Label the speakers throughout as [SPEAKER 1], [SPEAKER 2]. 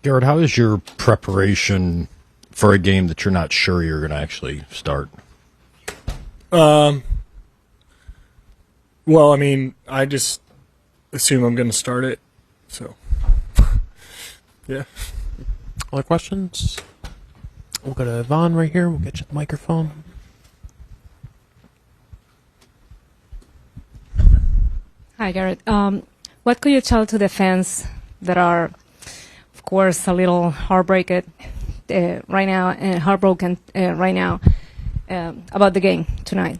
[SPEAKER 1] Gerrit, how is your preparation for a game that you're not sure you're going to actually start?
[SPEAKER 2] Well, I mean, I just assume I'm going to start it. So, yeah.
[SPEAKER 3] Other questions? We'll go to Yvonne right here. We'll get you the microphone.
[SPEAKER 4] Hi, Gerrit. What could you tell to the fans that are, of course, a little heartbroken right now about the game tonight?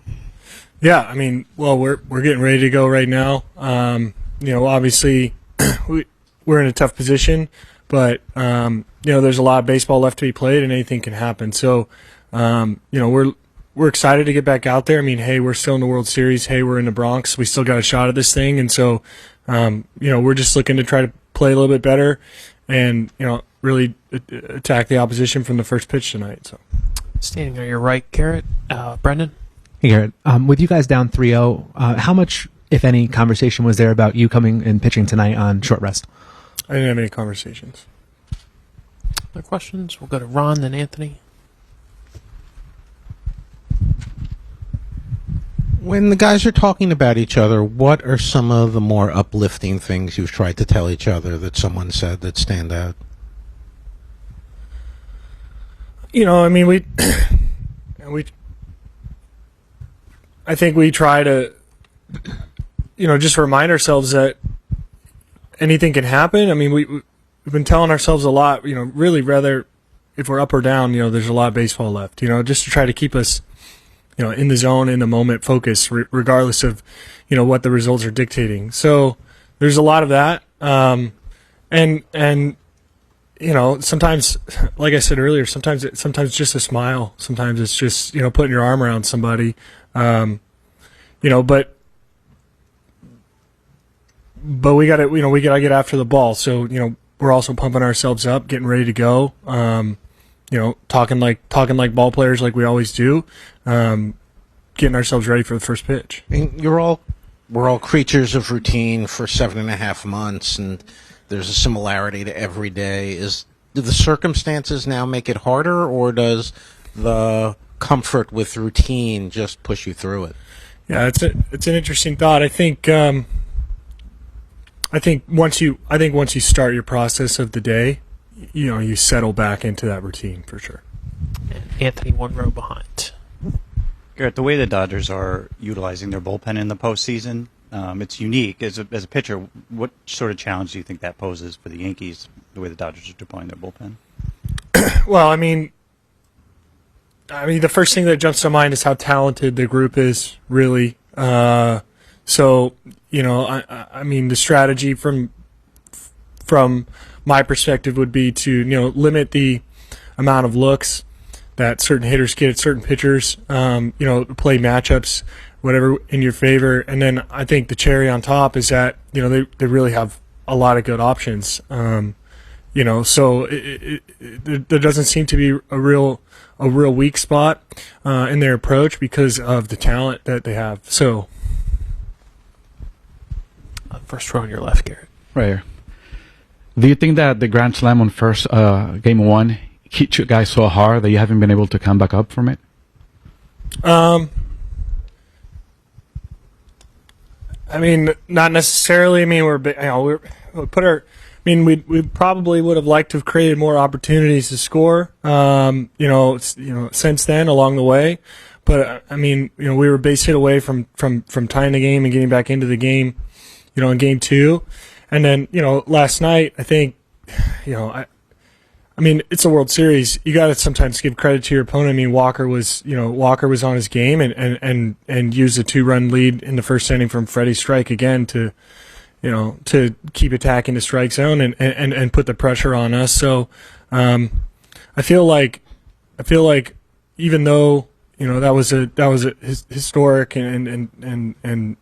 [SPEAKER 2] Yeah, I mean, well, we're getting ready to go right now. Obviously, we're in a tough position, but there's a lot of baseball left to be played, and anything can happen. So, we're excited to get back out there. I mean, hey, we're still in the World Series. Hey, we're in the Bronx. We still got a shot at this thing, and so, we're just looking to try to play a little bit better, and really attack the opposition from the first pitch tonight. So,
[SPEAKER 3] standing on your right, Gerrit, Brendan.
[SPEAKER 5] Hey, Gerrit. With you guys down 3-0, how much, if any, conversation was there about you coming and pitching tonight on short rest?
[SPEAKER 2] I didn't have any conversations.
[SPEAKER 3] Other questions? We'll go to Ron, then Anthony.
[SPEAKER 6] When the guys are talking about each other, what are some of the more uplifting things you've tried to tell each other that someone said that stand out?
[SPEAKER 2] I think we try to, just remind ourselves that anything can happen. I mean, we've been telling ourselves a lot, really rather if we're up or down, there's a lot of baseball left, just to try to keep us, in the zone, in the moment, focus, regardless of, what the results are dictating. So there's a lot of that. Sometimes, like I said earlier, sometimes it's just a smile. Sometimes it's just, putting your arm around somebody. But we got to, we got to get after the ball. So, we're also pumping ourselves up, getting ready to go. Talking like ball players like we always do. Getting ourselves ready for the first pitch.
[SPEAKER 6] I mean, we're all creatures of routine for 7.5 months, and there's a similarity to every day. Do the circumstances now make it harder, or does the comfort with routine just push you through it?
[SPEAKER 2] Yeah, it's an interesting thought. I think once you start your process of the day, you settle back into that routine for sure.
[SPEAKER 3] And Anthony, one row behind.
[SPEAKER 7] Gerrit, the way the Dodgers are utilizing their bullpen in the postseason, it's unique. As a pitcher, what sort of challenge do you think that poses for the Yankees, the way the Dodgers are deploying their bullpen?
[SPEAKER 2] Well, I mean, the first thing that jumps to mind is how talented the group is, really. The strategy from my perspective would be to, limit the amount of looks that certain hitters get at certain pitchers, play matchups, whatever in your favor. And then I think the cherry on top is that, they really have a lot of good options. So there doesn't seem to be a real weak spot in their approach because of the talent that they have. So,
[SPEAKER 3] first row on your left, Gerrit.
[SPEAKER 8] Right here. Do you think that the Grand Slam on first game one hit you guys so hard that you haven't been able to come back up from it?
[SPEAKER 2] Not necessarily. We probably would have liked to have created more opportunities to score, since then along the way. But we were base hit away from tying the game and getting back into the game, in game two. And then, last night, I think, it's a World Series. You got to sometimes give credit to your opponent. Walker was on his game and used a 2-run lead in the first inning from Freddie's strike again to keep attacking the strike zone and put the pressure on us. So, I feel like even though, that was a historic and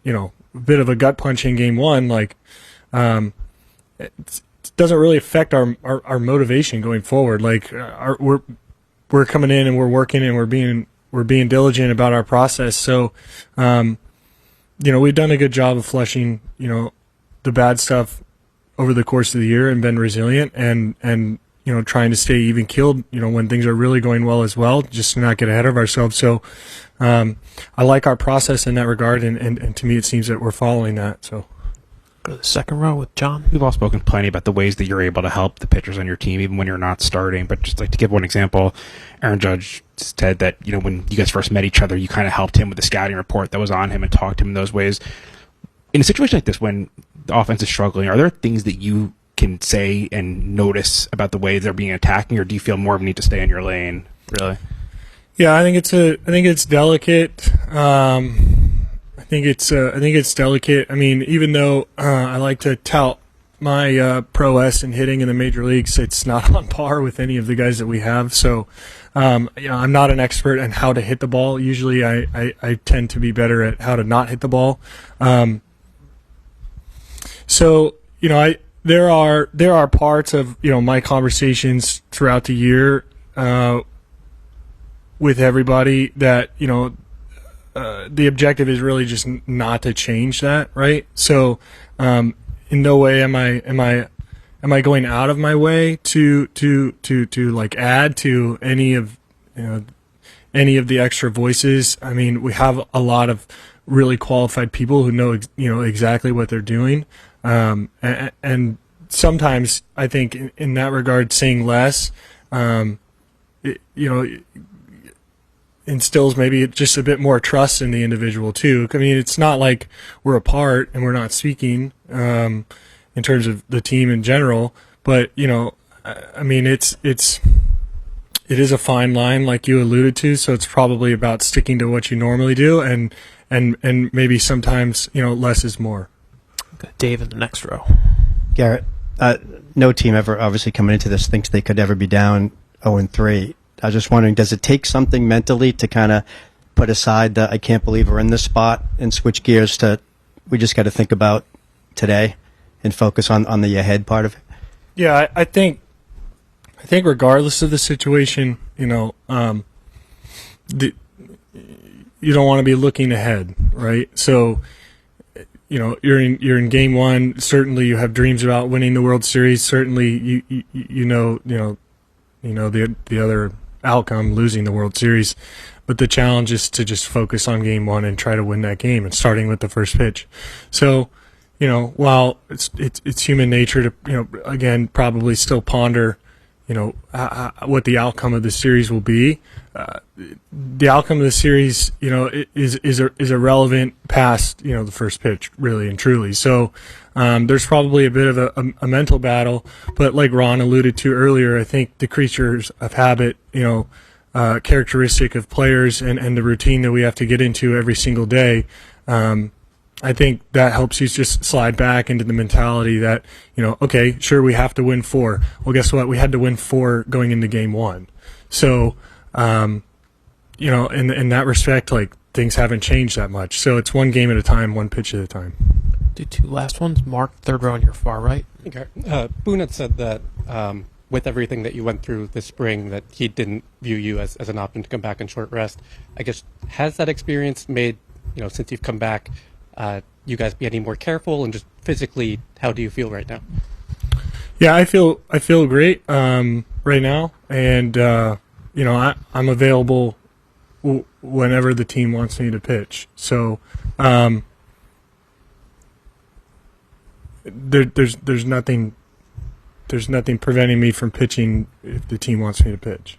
[SPEAKER 2] a bit of a gut punch in game one, it doesn't really affect our motivation going forward. We're coming in and we're working and we're being diligent about our process. So, we've done a good job of flushing, the bad stuff over the course of the year and been resilient. And trying to stay even keeled, when things are really going well as well, just to not get ahead of ourselves. So I like our process in that regard, and to me it seems that we're following that. So
[SPEAKER 3] Go to the second row with John.
[SPEAKER 9] We've all spoken plenty about the ways that you're able to help the pitchers on your team, even when you're not starting. But just like to give one example, Aaron Judge said that, when you guys first met each other, you kind of helped him with the scouting report that was on him and talked to him in those ways. In a situation like this, when the offense is struggling, are there things that you can say and notice about the way they're being attacking, or do you feel more of a need to stay in your lane, really?
[SPEAKER 2] yeah, I think it's delicate. I think it's delicate. I mean, even though I like to tout my prowess in hitting in the major leagues, it's not on par with any of the guys that we have. So, I'm not an expert on how to hit the ball. Usually, I tend to be better at how to not hit the ball. So, there are parts of my conversations throughout the year with everybody that the objective is really just not to change that, right? So, in no way am I going out of my way to like add to any of the extra voices. I mean, we have a lot of really qualified people who know exactly what they're doing, and sometimes I think in that regard, saying less, instills maybe just a bit more trust in the individual too. I mean, it's not like we're apart and we're not speaking in terms of the team in general, but I mean, it is a fine line, like you alluded to. So it's probably about sticking to what you normally do, and maybe sometimes less is more.
[SPEAKER 3] Okay, Dave in the next row.
[SPEAKER 10] Gerrit, no team ever obviously coming into this thinks they could ever be down 0-3. I was just wondering, does it take something mentally to kind of put aside the I can't believe we're in this spot and switch gears to we just got to think about today and focus on the ahead part of it?
[SPEAKER 2] Yeah, I think regardless of the situation, you don't want to be looking ahead, right? So, you're in game one. Certainly, you have dreams about winning the World Series. Certainly, the other outcome, losing the World Series. But the challenge is to just focus on game one and try to win that game, and starting with the first pitch. So, while it's human nature to, again, probably still ponder, what the outcome of the series will be. The outcome of the series, is irrelevant past, the first pitch, really and truly. So, there's probably a bit of a mental battle, but like Ron alluded to earlier, I think the creatures of habit, characteristic of players and the routine that we have to get into every single day, I think that helps you just slide back into the mentality that, okay, sure, we have to win 4. Well, guess what? We had to win 4 going into game 1. So, in that respect, like, things haven't changed that much. So it's one game at a time, one pitch at a time.
[SPEAKER 3] Do 2 last ones. Mark, third row on your far right.
[SPEAKER 11] Okay. Boone had said that with everything that you went through this spring, that he didn't view you as an option to come back in short rest. I guess, has that experience made, since you've come back, you guys be any more careful, and just physically, how do you feel right now?
[SPEAKER 2] Yeah, I feel great right now, and I'm available whenever the team wants me to pitch. So there's nothing preventing me from pitching if the team wants me to pitch.